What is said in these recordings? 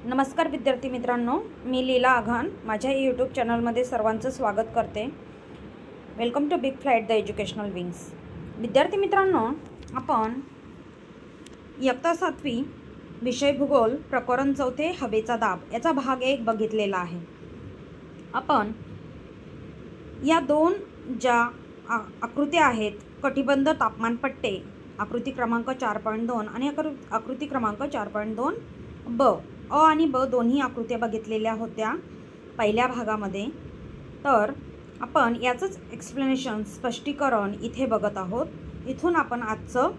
नमस्कार विद्यार्थी मित्रांनो, मी लीला आघान माझ्या यूट्यूब चॅनलमध्ये सर्वांचं स्वागत करते. Welcome to big flight the educational wings. विद्यार्थी मित्रांनो, आपण इयत्ता 7वी विषय भूगोल प्रकरण 4 हवेचा दाब याचा भाग 1 बघितलेला आहे. आपण या दोन ज्या आकृत्या आहेत, कटिबंध तापमानपट्टे आकृती क्रमांक 4.2 आणि आकृती क्रमांक 4.2 ब अ आणि ब दोन्ही आकृत्या बघितलेल्या होत्या पहिल्या भागामध्ये. तर आपण याचंच एक्सप्लेनेशन स्पष्टीकरण इथे बघत आहोत. इथून आपण आजचं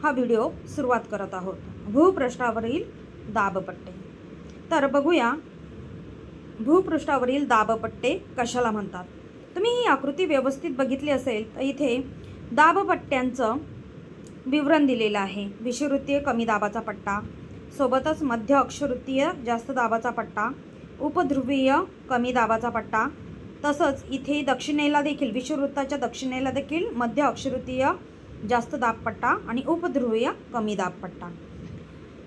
हा व्हिडिओ सुरुवात करत आहोत. भूपृष्ठावरील दाबपट्टे. तर बघूया भूपृष्ठावरील दाबपट्टे कशाला म्हणतात. तुम्ही ही आकृती व्यवस्थित बघितली असेल तर इथे दाबपट्ट्यांचं विवरण दिलेलं आहे. विषुववृत्तीय कमी दाबाचा पट्टा, सोबतच मध्य अक्षवृत्तीय जास्त दाबाचा पट्टा, उपध्रुवीय कमी दाबाचा पट्टा, तसंच इथे दक्षिणेला देखील विषुववृत्ताच्या दक्षिणेला देखील मध्य अक्षवृत्तीय जास्त दाब पट्टा आणि उपध्रुवीय कमी दाब पट्टा.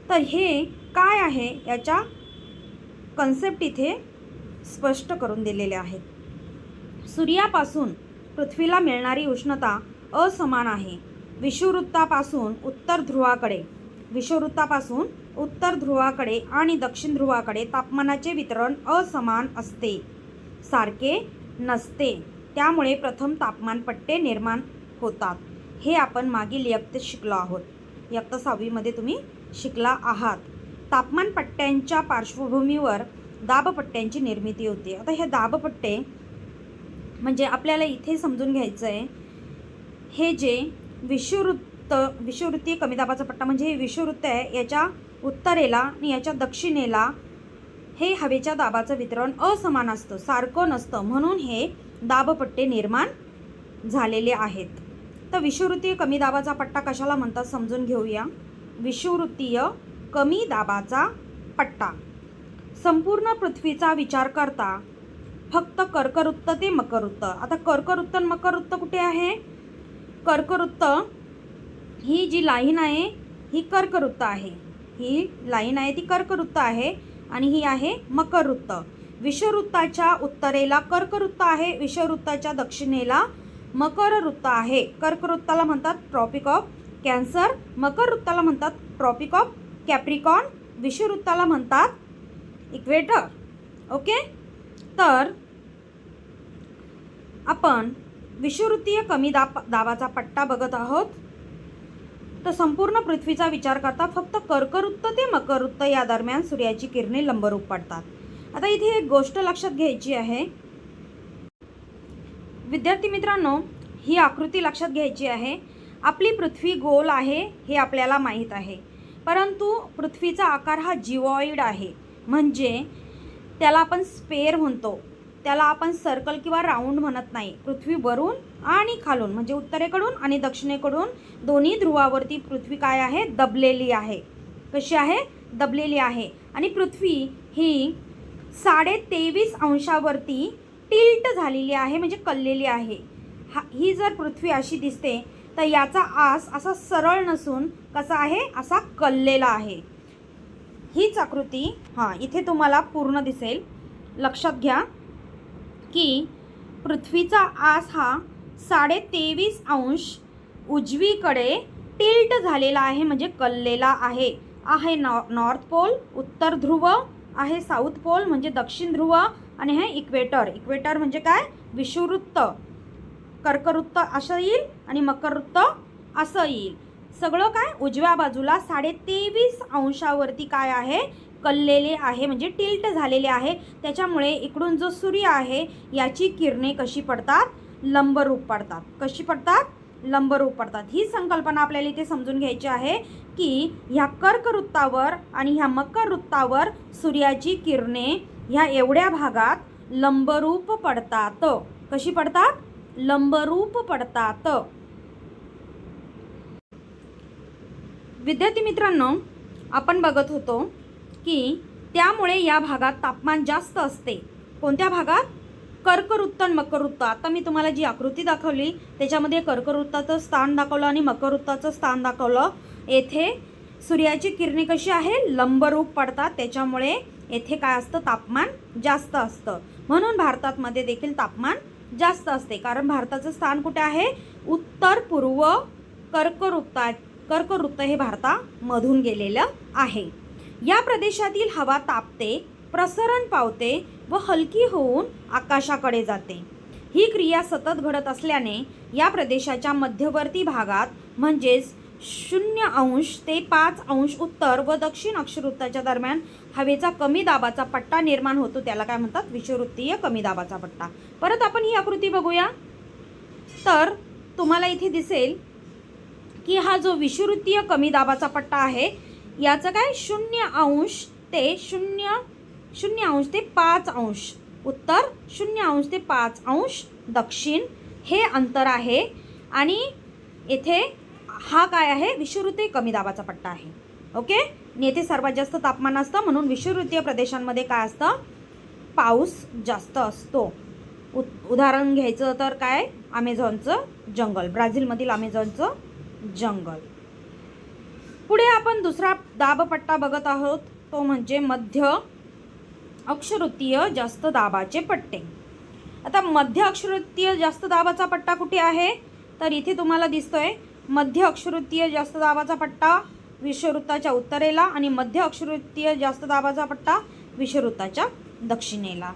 तर हे काय आहे याच्या कन्सेप्ट इथे स्पष्ट करून दिलेले आहेत. सूर्यापासून पृथ्वीला मिळणारी उष्णता असमान आहे. विषुववृत्तापासून उत्तर ध्रुवाकडे आणि दक्षिण ध्रुवाकडे तापमानाचे वितरण असमान असते, सारखे नसते. त्यामुळे प्रथम तापमानपट्टे निर्माण होतात. हे आपण मागील इयत्तेत शिकलो आहोत. इयत्ता 6वीमध्ये तुम्ही शिकला आहात. तापमानपट्ट्यांच्या पार्श्वभूमीवर दाबपट्ट्यांची निर्मिती होते. आता हे दाबपट्टे म्हणजे आपल्याला इथे समजून घ्यायचं आहे, हे जे विषुववृत्तीय कमी दाबाचा पट्टा म्हणजे हे विषुववृत्त आहे, याच्या उत्तरेला आणि याच्या दक्षिणेला हे हवेच्या दाबाचं वितरण असमान असतं, सारखं नसतं. म्हणून हे दाबपट्टे निर्माण झालेले आहेत. तर विषुववृत्तीय कमी दाबाचा पट्टा कशाला म्हणतात समजून घेऊया. विषुववृत्तीय कमी दाबाचा पट्टा संपूर्ण पृथ्वीचा विचार करता फक्त कर्कवृत्त ते मकरवृत्त. आता कर्कवृत्त आणि मकरवृत्त कुठे आहे? कर्कवृत्त ही जी लाईन आहे ही कर्कवृत्त आहे, ही लाईन आहे ती कर्कवृत्त आहे आणि ही आहे मकरवृत्त. विषुववृत्ताच्या उत्तरेला कर्कवृत्त आहे, विषुववृत्ताच्या दक्षिणेला मकरवृत्त आहे. कर्कवृत्ताला म्हणतात ट्रॉपिक ऑफ कॅन्सर, मकरवृत्ताला म्हणतात ट्रॉपिक ऑफ कॅप्रिकॉर्न, विषुववृत्ताला म्हणतात इक्वेटर. ओके. तर आपण विषुववृत्तीय कमी दाबाचा पट्टा बघत आहोत. तर संपूर्ण पृथ्वीचा विचार करता फक्त कर्कवृत्त ते मकरवृत्त या दरम्यान सूर्याची किरणे लंबरूप पडतात. आता इथे एक गोष्ट लक्षात घ्यायची आहे विद्यार्थी मित्रांनो, ही आकृती लक्षात घ्यायची आहे. आपली पृथ्वी गोल आहे हे आपल्याला माहीत आहे, परंतु पृथ्वीचा आकार हा जिवॉइड आहे. म्हणजे त्याला आपण स्पेअर म्हणतो, त्याला आपण सर्कल किंवा राऊंड म्हणत नाही. पृथ्वी वरून आणि खालून म्हणजे उत्तरेकडून आणि दक्षिणेकडून दोन्ही ध्रुवावरती पृथ्वी काय आहे? दबलेली आहे. कशी आहे? दबलेली आहे. आणि पृथ्वी ही 23.5 अंशावरती टिल्ट झालेली आहे, म्हणजे कललेली आहे. ही जर पृथ्वी अशी दिसते तर याचा आस असा सरळ नसून कसा आहे? असा कललेला आहे. हीच आकृती इथे तुम्हाला पूर्ण दिसेल. लक्षात घ्या की पृथ्वीचा आस हा 23.5 अंश उजवीकडे टिल्ट झालेला आहे, म्हणजे कललेला आहे. नॉर्थ पोल उत्तर ध्रुव आहे, साऊथ पोल म्हणजे दक्षिण ध्रुव, आणि हे इक्वेटर. इक्वेटर म्हणजे काय? विषुववृत्त. कर्कवृत्त असं येईल आणि मकरवृत्त असं येईल. सगळं काय उजव्या बाजूला 23.5 अंशावरती काय आहे? कललेले आहे, म्हणजे टिल्ट झालेले आहे. त्याच्यामुळे इकडून जो सूर्य आहे याची किरणे कशी पडतात? लंबरूप पडतात. कशी पडतात? लंबरूप पडतात. ही संकल्पना आपल्याला इथे समजून घ्यायची आहे की ह्या कर्कवृत्तावर आणि ह्या मकरवृत्तावर सूर्याची किरणे ह्या एवढ्या भागात लंबरूप पडतात. कशी पडतात? लंबरूप पडतात. विद्यार्थी मित्रांनो, आपण बघत होतो की त्यामुळे या भागात तापमान जास्त असते. कोणत्या भागात? कर्कवृत्त आणि मकरवृत्त. आता मी तुम्हाला जी आकृती दाखवली त्याच्यामध्ये कर्कवृत्ताचं स्थान दाखवलं आणि मकरवृत्ताचं स्थान दाखवलं. येथे सूर्याची किरणे कशी आहे, लंबरूप पडतात, त्याच्यामुळे येथे काय असतं, तापमान जास्त असतं. म्हणून भारतामध्ये देखील तापमान जास्त असते, कारण भारताचं स्थान कुठे आहे, उत्तर पूर्व कर्कवृत्त हे भारतामधून गेलेलं आहे. या प्रदेशातील हवा तापते, प्रसरण पावते व हलकी होऊन आकाशाकडे जाते. ही क्रिया सतत घडत असल्याने या प्रदेशाच्या मध्यवर्ती भागात म्हणजेच 0° ते 5° उत्तर व दक्षिण अक्षवृत्ताच्या दरम्यान हवेचा कमी दाबाचा पट्टा निर्माण होतो. त्याला काय म्हणतात, विषुववृत्तीय कमी दाबाचा पट्टा. परत आपण ही आकृती बघूया. तर तुम्हाला इथे दिसेल की हा जो विषुववृत्तीय कमी दाबाचा पट्टा आहे, याचं काय 0° ते 5° उत्तर, 0° ते 5° दक्षिण हे अंतर आहे. आणि येथे हा काय आहे, विषुववृत्तीय कमी दाबाचा पट्टा आहे. ओके. येथे सर्वात जास्त तापमान असतं, म्हणून विषुववृत्तीय प्रदेशांमध्ये काय असतं, पाऊस जास्त असतो. उदाहरण घ्यायचं तर काय, अमेझॉनचं जंगल, ब्राझीलमधील अमेझॉनचं जंगल. पुढे आपण दुसरा दाबपट्टा बघत आहोत, तो म्हणजे मध्य अक्षवृत्तीय जास्त दाबाचे पट्टे. आता मध्य अक्षवृत्तीय जास्त दाबाचा पट्टा कुठे आहे, तर इथे तुम्हाला दिसतोय मध्य अक्षवृत्तीय जास्त दाबाचा पट्टा विषुववृत्ताच्या उत्तरेला आणि मध्य अक्षवृत्तीय जास्त दाबाचा पट्टा विषुववृत्ताच्या दक्षिणेला.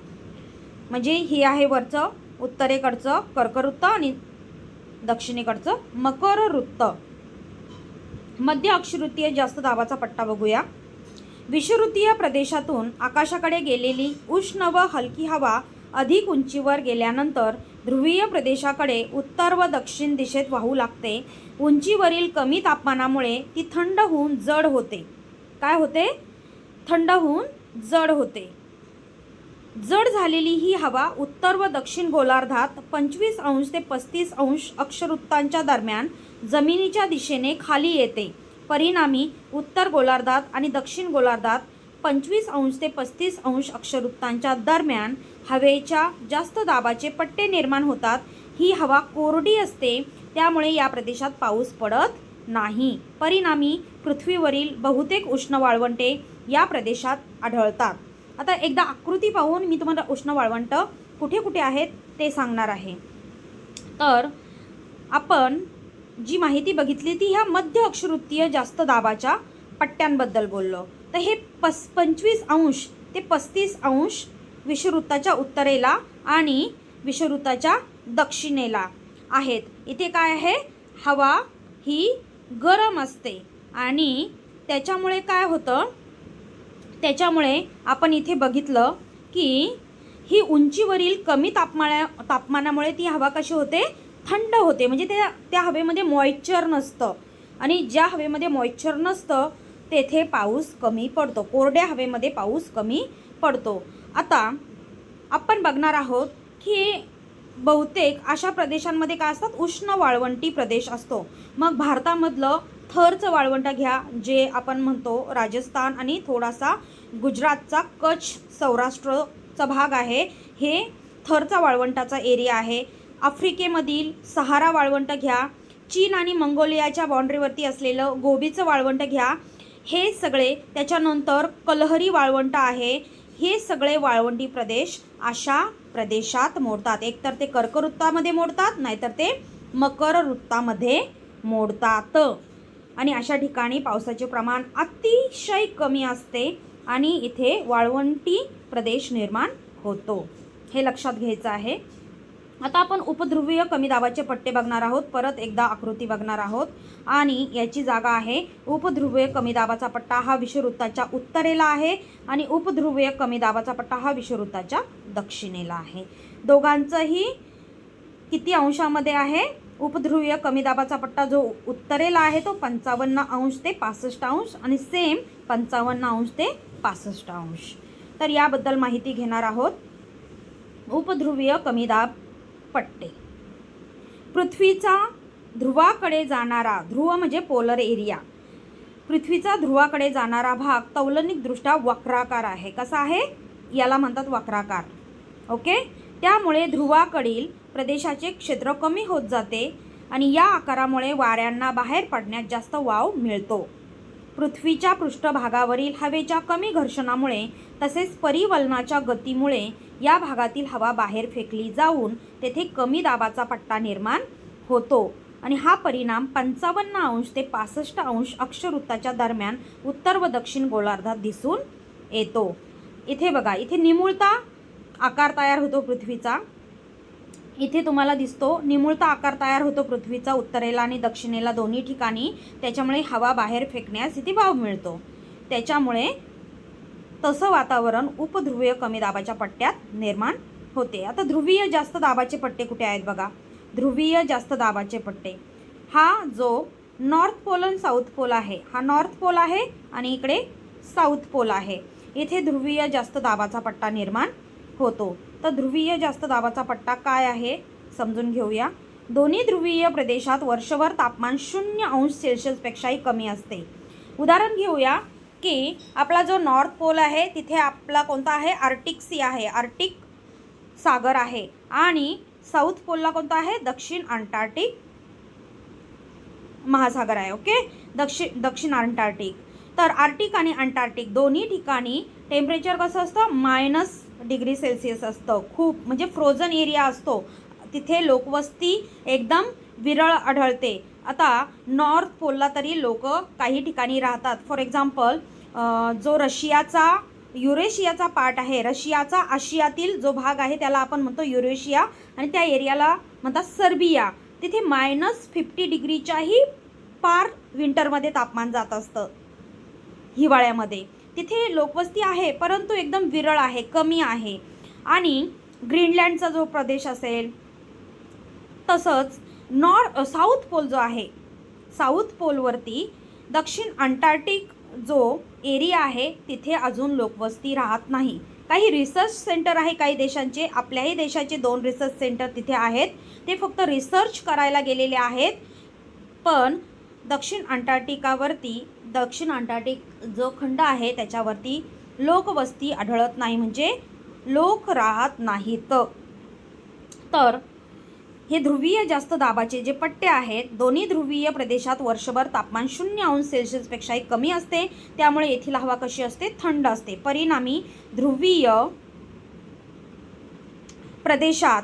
म्हणजे ही आहे वरचं उत्तरेकडचं कर्कवृत्त आणि दक्षिणेकडचं मकरवृत्त. मध्य अक्षवृत्तीय जास्त दाबाचा पट्टा बघूया. विषुववृत्तीय प्रदेशातून आकाशाकडे गेलेली उष्ण व हलकी हवा अधिक उंचीवर गेल्यानंतर ध्रुवीय प्रदेशाकडे उत्तर व दक्षिण दिशेत वाहू लागते. उंचीवरील कमी तापमानामुळे ती थंड होऊन जड होते. काय होते, थंड होऊन जड होते. जड झालेली ही हवा उत्तर व दक्षिण गोलार्धात 25° ते 35° अक्षवृत्तांच्या दरम्यान जमिनीच्या दिशेने खाली येते. परिणामी उत्तर गोलार्धात आणि दक्षिण गोलार्धात 25° ते 35° अक्षवृत्तांच्या दरम्यान हवेच्या जास्त दाबाचे पट्टे निर्माण होतात. ही हवा कोरडी असते, त्यामुळे या प्रदेशात पाऊस पडत नाही. परिणामी पृथ्वीवरील बहुतेक उष्ण वाळवंटे या प्रदेशात आढळतात. आता एकदा आकृती पाहून मी तुम्हाला उष्ण वाळवंट कुठे कुठे आहेत ते सांगणार आहे. तर आपण जी माहिती बघितली ती ह्या मध्य अक्षवृत्तीय जास्त दाबाच्या पट्ट्यांबद्दल बोललो. तर हे 25° ते 35° विषुववृत्ताच्या उत्तरेला आणि विषुववृत्ताच्या दक्षिणेला आहेत. इथे काय आहे, हवा ही गरम असते आणि त्याच्यामुळे काय होतं, त्याच्यामुळे आपण इथे बघितलं की ही उंचीवरील कमी तापमानामुळे ती हवा कशी होते, थंड होते. म्हणजे त्या हवेमध्ये मॉइश्चर नसतं आणि ज्या हवेमध्ये मॉइश्चर नसतं तेथे पाऊस कमी पडतो. कोरड्या हवेमध्ये पाऊस कमी पडतो. आता आपण बघणार आहोत की बहुतेक अशा प्रदेशांमध्ये काय असतात, उष्ण वाळवंटी प्रदेश असतो. मग भारतामधलं थरचं वाळवंट घ्या, जे आपण म्हणतो राजस्थान आणि थोडासा गुजरातचा कच्छ सौराष्ट्रचा भाग आहे, हे थरचा वाळवंटाचा एरिया आहे. आफ्रिकेमधील सहारा वाळवंट घ्या, चीन आणि मंगोलियाच्या बाउंड्रीवरती असलेलं गोबीचं वाळवंट घ्या, हे सगळे. त्याच्यानंतर कलहरी वाळवंट आहे. हे सगळे वाळवंटी प्रदेश अशा प्रदेशात मोडतात. एकतर ते कर्कवृत्तामध्ये मोडतात, नाहीतर ते मकरवृत्तामध्ये मोडतात. आणि अशा ठिकाणी पावसाचे प्रमाण अतिशय कमी असते आणि इथे वाळवंटी प्रदेश निर्माण होतो. हे लक्षात घ्यायचं आहे. आता आपण उपध्रुवीय कमी दाबाचे पट्टे बघणार आहोत. परत एकदा आकृती बघणार आहोत आणि याची जागा आहे. उपध्रुवीय कमी दाबाचा पट्टा हा विषुववृत्ताच्या उत्तरेला आहे आणि उपध्रुवीय कमी दाबाचा पट्टा हा विषुववृत्ताच्या दक्षिणेला आहे. दोघांचंही किती अंशामध्ये आहे, उपध्रुवीय कमी दाबाचा पट्टा जो उत्तरेला आहे तो 55° ते 65° आणि सेम 55° ते 65°. तर याबद्दल माहिती घेणार आहोत. उपध्रुवीय कमी दाब पट्टे. पृथ्वीचा ध्रुवाकडे जाणारा, ध्रुव म्हणजे पोलर एरिया, पृथ्वीचा ध्रुवाकडे जाणारा भाग तौलनिकदृष्ट्या वक्राकार आहे. कसा आहे, याला म्हणतात वक्राकार. ओके. त्यामुळे ध्रुवाकडील प्रदेशाचे क्षेत्र कमी होत जाते आणि या आकारामुळे वाऱ्यांना बाहेर पडण्यात जास्त वाव मिळतो. पृथ्वीच्या पृष्ठभागावरील हवेच्या कमी घर्षणामुळे तसेच परिवलनाच्या गतीमुळे या भागातील हवा बाहेर फेकली जाऊन तेथे कमी दाबाचा पट्टा निर्माण होतो आणि हा परिणाम 55 ते 65 अक्षवृत्ताच्या दरम्यान उत्तर व दक्षिण गोलार्धात दिसून येतो. इथे बघा, इथे निमुळता आकार तयार होतो पृथ्वीचा. इथे तुम्हाला दिसतो निमुळता आकार तयार होतो पृथ्वीचा उत्तरेला आणि दक्षिणेला दोन्ही ठिकाणी. त्याच्यामुळे हवा बाहेर फेकण्यास इथे वाव मिळतो. त्याच्यामुळे तसं वातावरण उपध्रुवीय कमी दाबाच्या पट्ट्यात निर्माण होते. आता ध्रुवीय जास्त दाबाचे पट्टे कुठे आहेत बघा. ध्रुवीय जास्त दाबाचे पट्टे, हा जो नॉर्थ पोल आणि साऊथ पोल आहे, हा नॉर्थ पोल आहे आणि इकडे साऊथ पोल आहे. इथे ध्रुवीय जास्त दाबाचा पट्टा निर्माण होतो. तर ध्रुवीय जास्त दाबाचा पट्टा काय आहे समजून घेऊया. दोन्ही ध्रुवीय प्रदेशात वर्षभर तापमान 0°C कमी असते. उदाहरण घेऊया की आपला जो नॉर्थ पोल आहे तिथे आपला कोणता आहे, आर्टिक सी आहे, आर्टिक सागर आहे. आणि साऊथ पोलला कोणता आहे, दक्षिण अंटार्क्टिक महासागर आहे. ओके, दक्षिण अंटार्क्टिक. तर आर्टिक आणि अंटार्क्टिक दोन्ही ठिकाणी टेम्परेचर कसं असतं, -°C असतं. खूप म्हणजे फ्रोझन एरिया असतो. तिथे लोकवस्ती एकदम विरळ आढळते. आता नॉर्थ पोलला तरी लोक काही ठिकाणी राहतात. फॉर एक्झाम्पल जो रशियाचा युरेशियाचा पार्ट आहे, रशियाचा आशियातील जो भाग आहे त्याला आपण म्हणतो युरेशिया आणि त्या एरियाला म्हणतात सर्बिया. तिथे -50°च्याही पार विंटरमध्ये तापमान जात असतं. हिवाळ्यामध्ये तिथे लोकवस्ती आहे परंतु एकदम विरळ आहे, कमी आहे. आणि ग्रीनलँडचा जो प्रदेश असेल, तसंच साऊथ पोल जो आहे, साऊथ पोलवरती दक्षिण अंटार्क्टिक जो एरिया आहे तिथे अजून लोकवस्ती राहत नाही. काही रिसर्च सेंटर आहे काही देशांचे, आपल्याही देशाचे 2 रिसर्च सेंटर तिथे आहेत. ते फक्त रिसर्च करायला गेलेले आहेत. पण दक्षिण अंटार्क्टिक जो खंड आहे त्याच्यावरती लोकवस्ती आढळत नाही, म्हणजे लोक राहत नाहीत. तर हे ध्रुवीय जास्त दाबाचे जे पट्टे आहेत, दोन्ही ध्रुवीय प्रदेशात वर्षभर तापमान 0°C कमी असते. त्यामुळे येथील हवा कशी असते, थंड असते. परिणामी ध्रुवीय प्रदेशात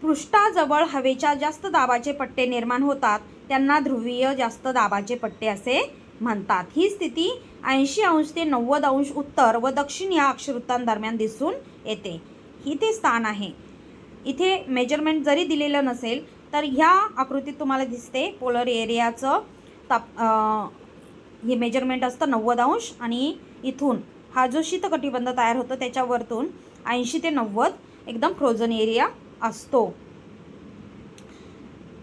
पृष्ठाजवळ हवेच्या जास्त दाबाचे पट्टे निर्माण होतात. त्यांना ध्रुवीय जास्त दाबाचे पट्टे असे म्हणतात. ही स्थिती 80° ते 90° उत्तर व दक्षिण या अक्षवृत्तांदरम्यान दिसून येते. ही ते स्थान आहे. इथे मेजरमेंट जरी दिलेलं नसेल तर ह्या आकृतीत तुम्हाला दिसते पोलर एरियाचं हे मेजरमेंट असतं 90° आणि इथून हा जो शीतकटिबंध तयार होतो त्याच्यावरतून 80 ते 90 एकदम फ्रोझन एरिया असतो.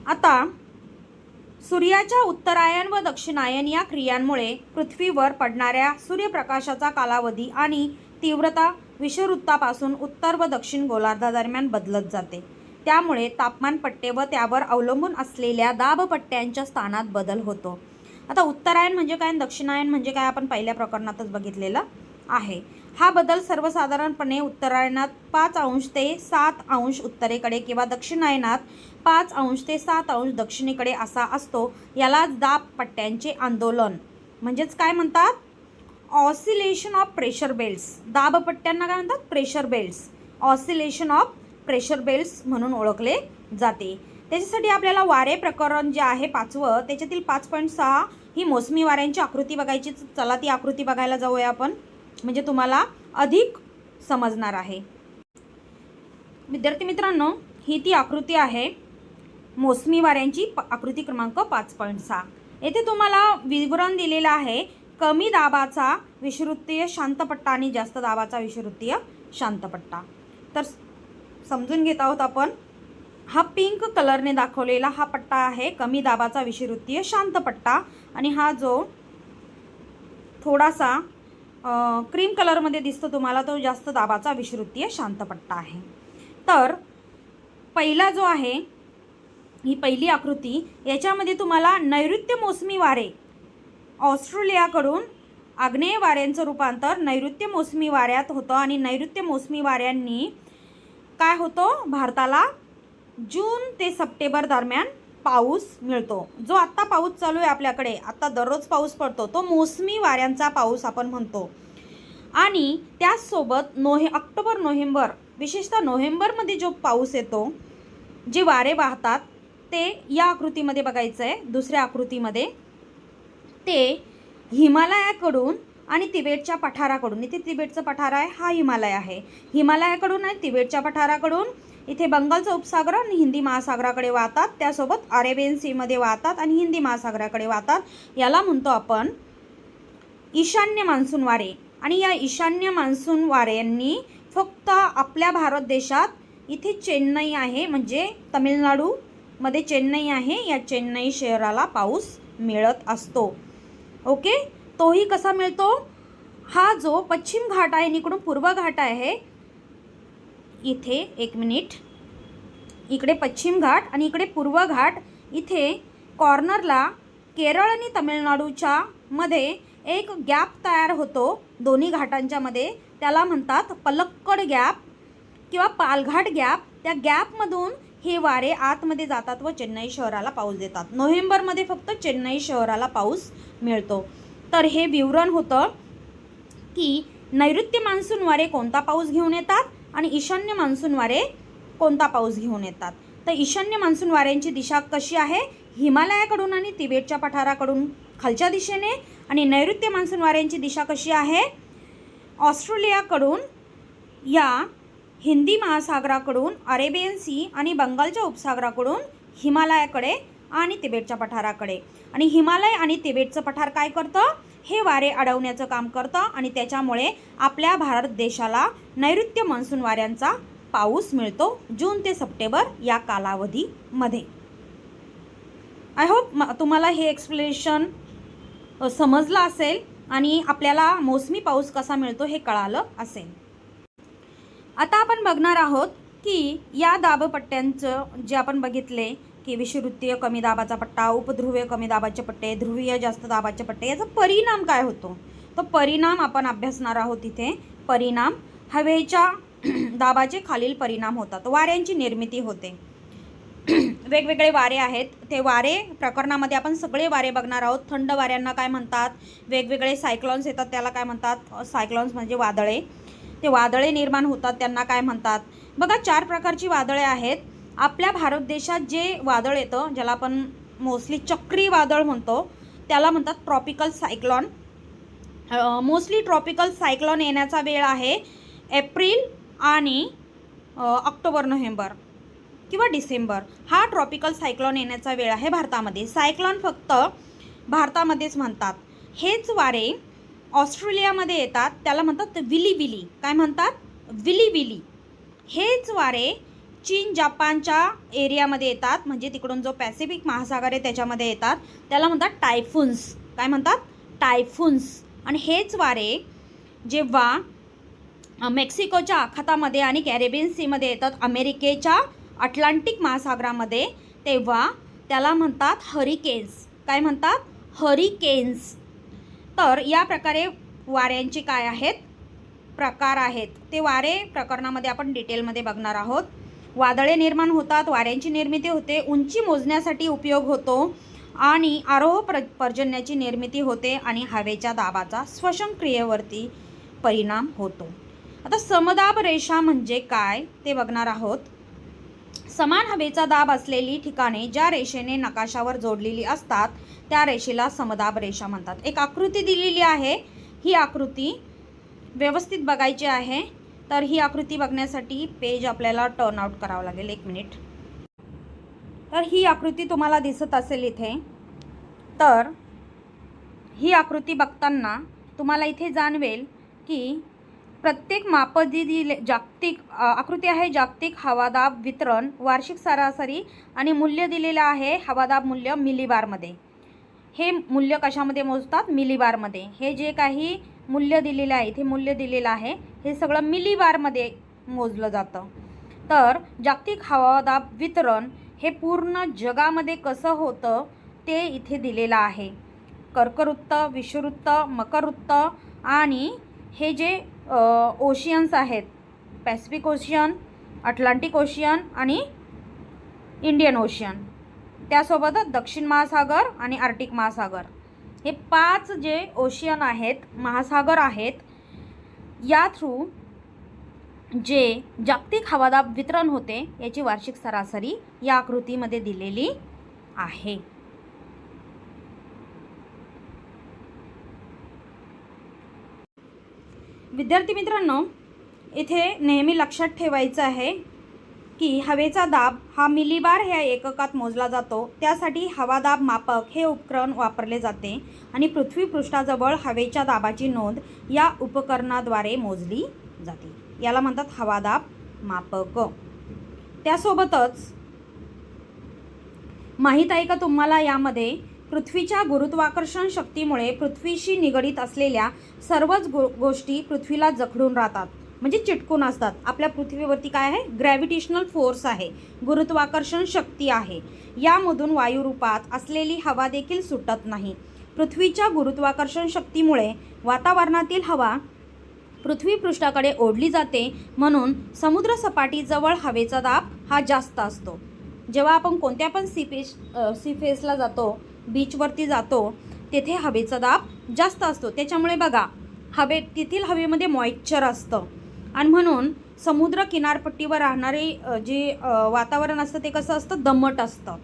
आता सूर्याच्या उत्तरायण व दक्षिणायन या क्रियांमुळे पृथ्वीवर पडणाऱ्या सूर्यप्रकाशाचा कालावधी आणि तीव्रता विषुववृत्तापासून उत्तर व दक्षिण गोलार्धादरम्यान बदलत जाते. त्यामुळे तापमान पट्टे व त्यावर अवलंबून असलेल्या दाबपट्ट्यांच्या स्थानात बदल होतो. आता उत्तरायण म्हणजे काय आणि दक्षिणायन म्हणजे काय आपण पहिल्या प्रकरणातच बघितलेलं आहे. हा बदल सर्वसाधारणपणे उत्तरायणात 5° ते 7° उत्तरेकडे किंवा दक्षिणायनात 5° ते 7° दक्षिणेकडे असा असतो. यालाच दाबपट्ट्यांचे आंदोलन म्हणजेच काय म्हणतात, ऑसिलेशन ऑफ प्रेशर बेल्ट्स. दाबपट्ट्यांना काय म्हणतात, pressure belts. Oscillation of pressure belts म्हणून ओळखले जाते. त्याच्यासाठी आपल्याला वारे प्रकरण जे आहे 5वं, त्याच्यातील 5.6 ही मोसमी वाऱ्यांची आकृती बघायची. चला ती आकृती बघायला जाऊया आपण, म्हणजे तुम्हाला अधिक समजणार आहे. विद्यार्थी मित्रांनो, ही ती आकृती आहे मोसमी वाऱ्यांची, आकृती क्रमांक 5.6. येथे तुम्हाला विवरण दिलेलं आहे कमी दाबाचा विषुववृत्तीय शांतपट्टा आणि जास्त दाबाचा विषुववृत्तीय शांतपट्टा. तर समजून घेत आहोत आपण. हा पिंक कलरने दाखवलेला हा पट्टा आहे कमी दाबाचा विषुववृत्तीय शांतपट्टा आणि हा जो थोडासा क्रीम कलरमध्ये दिसतो तुम्हाला तो जास्त दाबाचा विषुववृत्तीय शांतपट्टा आहे. तर पहिला जो आहे, ही पहिली आकृती, याच्यामध्ये तुम्हाला नैऋत्य मोसमी वारे ऑस्ट्रेलियाकडून आग्नेय वाऱ्यांचं रूपांतर नैऋत्य मोसमी वाऱ्यात होतं आणि नैऋत्य मोसमी वाऱ्यांनी काय होतं, भारताला जून ते सप्टेंबर दरम्यान पाऊस मिळतो. जो आत्ता पाऊस चालू आहे आपल्याकडे, आत्ता दररोज पाऊस पडतो, तो मोसमी वाऱ्यांचा पाऊस आपण म्हणतो. आणि त्याचसोबत ऑक्टोबर नोव्हेंबर, विशेषतः नोव्हेंबरमध्ये जो पाऊस येतो, जे वारे वाहतात, ते या आकृतीमध्ये बघायचं आहे. दुसऱ्या आकृतीमध्ये ते हिमालयाकडून आणि तिबेटच्या पठाराकडून, इथे तिबेटचं पठार आहे, हा हिमालय आहे, हिमालयाकडून आणि तिबेटच्या पठाराकडून इथे बंगालचा उपसागर आणि हिंदी महासागराकडे वाहतात. त्यासोबत अरेबियन सीमध्ये वाहतात आणि हिंदी महासागराकडे वाहतात. याला म्हणतो आपण ईशान्य मान्सून वारे. आणि या ईशान्य मान्सून वाऱ्यांनी फक्त आपल्या भारत देशात इथे चेन्नई आहे, म्हणजे तमिळनाडूमध्ये चेन्नई आहे, या चेन्नई शहराला पाऊस मिळत असतो. ओके, तोही कसा मिळतो? हा जो पश्चिम घाट आहे, इकडून पूर्व घाट आहे, इथे एक मिनिट, इकडे पश्चिम घाट आणि इकडे पूर्व घाट, इथे कॉर्नरला केरळ आणि तमिळनाडूच्या मध्ये एक गॅप तयार होतो दोन्ही घाटांच्या मध्ये, त्याला म्हणतात पलक्कड गॅप किंवा पालघाट गॅप. त्या गॅपमधून हे वारे आतमध्ये जातात व चेन्नई शहराला पाऊस देतात. नोव्हेंबरमध्ये फक्त चेन्नई शहराला पाऊस मिळतो. तर हे विवरण होतं की नैऋत्य मान्सून वारे कोणता पाऊस घेऊन येतात आणि ईशान्य मान्सून वारे कोणता पाऊस घेऊन येतात. तर ईशान्य मान्सून वाऱ्यांची दिशा कशी आहे? हिमालयाकडून आणि तिबेटच्या पठाराकडून खालच्या दिशेने. आणि नैऋत्य मान्सून वाऱ्यांची दिशा कशी आहे? ऑस्ट्रेलियाकडून, या हिंदी महासागराकडून, अरेबियन सी आणि बंगालच्या उपसागराकडून हिमालयाकडे आणि तिबेटच्या पठाराकडे. आणि हिमालय आणि तिबेटचं पठार काय करतं? हे वारे अडवण्याचं काम करतं आणि त्याच्यामुळे आपल्या भारत देशाला नैऋत्य मान्सून वाऱ्यांचा पाऊस मिळतो जून ते सप्टेंबर या कालावधीमध्ये. आय होप तुम्हाला हे एक्सप्लेनेशन समजलं असेल आणि आपल्याला मोसमी पाऊस कसा मिळतो हे कळालं असेल. आता आपण बघणार आहोत की या दाबपट्ट्यांचं जे आपण बघितले की विषुववृत्तीय कमी दाबाचा पट्टा, उपध्रुवीय कमी दाबाचे पट्टे, ध्रुवीय जास्त दाबाचे पट्टे, याचा परिणाम काय होतो? तो परिणाम आपण अभ्यासणार आहोत. इथे परिणाम, हवेच्या दाबाचे खालील परिणाम होतात. वाऱ्यांची निर्मिती होते. वेगवेगळे वारे आहेत, ते वारे प्रकरणामध्ये आपण सगळे वारे बघणार आहोत. थंड वाऱ्यांना काय म्हणतात? वेगवेगळे सायक्लॉन्स येतात, त्याला काय म्हणतात? सायक्लॉन्स म्हणजे वादळे. ते वादळे निर्माण होतात, त्यांना काय म्हणतात? बघा, 4 प्रकारची वादळे आहेत. आपल्या भारत देशात जे वादळ येतं, ज्याला आपण मोस्टली चक्री वादळ म्हणतो, त्याला म्हणतात tropical cyclone. Mostly tropical cyclone येण्याचा वेळ आहे एप्रिल आणि ऑक्टोबर नोव्हेंबर किंवा डिसेंबर. हा ट्रॉपिकल सायक्लॉन येण्याचा वेळ आहे भारतामध्ये. सायक्लॉन फक्त भारतामध्येच म्हणतात. हेच वारे ऑस्ट्रेलियामध्ये येतात, त्याला म्हणतात विली विली. काय म्हणतात? विली विली. हेच वारे चीन जपानच्या एरियामध्ये येतात, म्हणजे तिकडून जो पॅसिफिक महासागर आहे त्याच्यामध्ये येतात, त्याला म्हणतात टायफून्स. काय म्हणतात? टायफून्स. आणि हेच वारे जेव्हा मेक्सिकोच्या आखातामध्ये आणि कॅरेबियन सीमध्ये येतात, अमेरिकेच्या अटलांटिक महासागरामध्ये, तेव्हा त्याला म्हणतात हरिकेन्स. काय म्हणतात? हरिकेन्स. तर या प्रकारे वाऱ्यांचे काय आहेत? प्रकार आहेत. ते वारे प्रकरणामध्ये आपण डिटेलमध्ये बघणार आहोत. वादळे निर्माण होतात, वाऱ्यांची निर्मिती होते, उंची मोजण्यासाठी उपयोग होतो आणि आरोह पर्जन्याची निर्मिती होते आणि हवेच्या दाबाचा श्वसन क्रियेवरती परिणाम होतो. आता समदाब रेषा म्हणजे काय ते बघणार आहोत. समान हवेचा दाब असलेली ठिकाणे ज्या रेषेने नकाशावर जोडलेली असतात त्या रेषेला समदाब रेषा म्हणतात. एक आकृती दिलेली आहे, ही आकृती व्यवस्थित बघायची आहे. तर ही आकृती बघण्यासाठी पेज आपल्याला टर्न आउट करावं लागेल. 1 मिनिट. तर ही आकृती तुम्हाला दिसत असेल इथे. तर ही आकृती बघताना तुम्हाला इथे जाणवेल की प्रत्येक मापदी जागतिक आकृती आहे. जागतिक हवादाब वितरण, वार्षिक सरासरी आणि मूल्य दिलेलं आहे. हवादाब मूल्य मिलीबारमध्ये. हे मूल्य कशामध्ये मोजतात? मिलीबारमध्ये. हे जे काही मूल्य दिलेलं आहे, इथे मूल्य दिलेलं आहे, हे सगळं मिलीबारमध्ये मोजलं जातं. तर जागतिक हवादाब वितरण हे पूर्ण जगामध्ये कसं होतं ते इथे दिलेलं आहे. कर्कवृत्त, विषुववृत्त, मकरवृत्त आणि हे जे ओशियन्स आहेत, पॅसिफिक ओशियन, अटलांटिक ओशियन आणि इंडियन ओशियन, त्यासोबतच दक्षिण महासागर आणि आर्क्टिक महासागर, हे 5 जे ओशियन आहेत, महासागर आहेत, या थ्रू जे जागतिक हवादाब वितरण होते याची वार्षिक सरासरी या आकृतीमध्ये दिलेली आहे. विद्यार्थी मित्रांनो, इथे नेहमी लक्षात ठेवायचं आहे की हवेचा दाब हा मिलीबार ह्या एककात मोजला जातो. त्यासाठी हवादाब मापक हे उपकरण वापरले जाते आणि पृथ्वीपृष्ठाजवळ हवेच्या दाबाची नोंद या उपकरणाद्वारे मोजली जाते. याला म्हणतात हवादाब मापक. त्यासोबतच माहीत आहे का तुम्हाला, यामध्ये पृथ्वीच्या गुरुत्वाकर्षण शक्तीमुळे पृथ्वीशी निगडीत असलेल्या सर्वच गोष्टी पृथ्वीला जखडून राहतात, म्हणजे चिटकून असतात. आपल्या पृथ्वीवरती काय आहे? ग्रॅव्हिटेशनल फोर्स आहे, गुरुत्वाकर्षण शक्ती आहे. यामधून वायुरूपात असलेली हवा देखील सुटत नाही. पृथ्वीच्या गुरुत्वाकर्षण शक्तीमुळे वातावरणातील हवा पृथ्वीपृष्ठाकडे ओढली जाते, म्हणून समुद्र सपाटीजवळ हवेचा दाब हा जास्त असतो. जेव्हा आपण कोणत्या पण सी फेसला जातो, बीचवरती जातो, तेथे हवेचा दाब जास्त असतो. त्याच्यामुळे बघा, तेथील हवेमध्ये मॉइश्चर असतं आणि म्हणून समुद्र किनारपट्टीवर राहणारे जे वातावरण असतं ते कसं असतं? दमट असतं.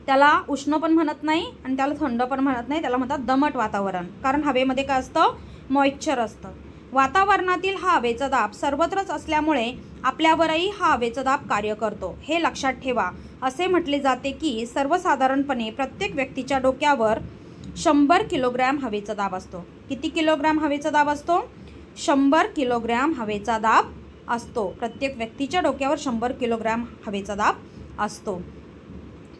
त्याला उष्ण पण म्हणत नाही आणि त्याला थंड पण म्हणत नाही, त्याला म्हणतात दमट वातावरण, कारण हवेमध्ये काय असतं? मॉइश्चर असतं. वातावरणातील हा हवेचा दाब सर्वत्रच असल्यामुळे आपल्यावरही हा हवेचा दाब कार्य करतो, हे लक्षात ठेवा. असे म्हटले जाते की सर्वसाधारणपणे प्रत्येक व्यक्तीच्या डोक्यावर 100 किलोग्रॅम हवेचा दाब असतो. किती किलोग्रॅम हवेचा दाब असतो? 100 किलोग्रॅम हवेचा दाब असतो. प्रत्येक व्यक्तीच्या डोक्यावर 100 किलोग्रॅम हवेचा दाब असतो.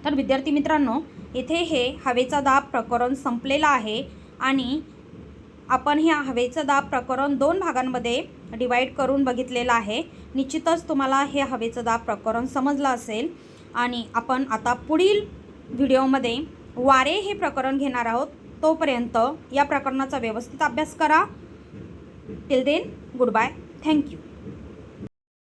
तर विद्यार्थी मित्रांनो, इथे हे हवेचा दाब प्रकरण संपलेलं आहे आणि आपण ह्या हवेचा दाब प्रकरण 2 भागांमध्ये डिवाईड करून बघितलेलं आहे. निश्चितच तुम्हाला हे हवेचं दाब प्रकरण समजलं असेल आणि आपण आता पुढील व्हिडिओमध्ये वारे हे प्रकरण घेणार आहोत. तोपर्यंत या प्रकरणाचा व्यवस्थित अभ्यास करा. Till then, goodbye, thank you.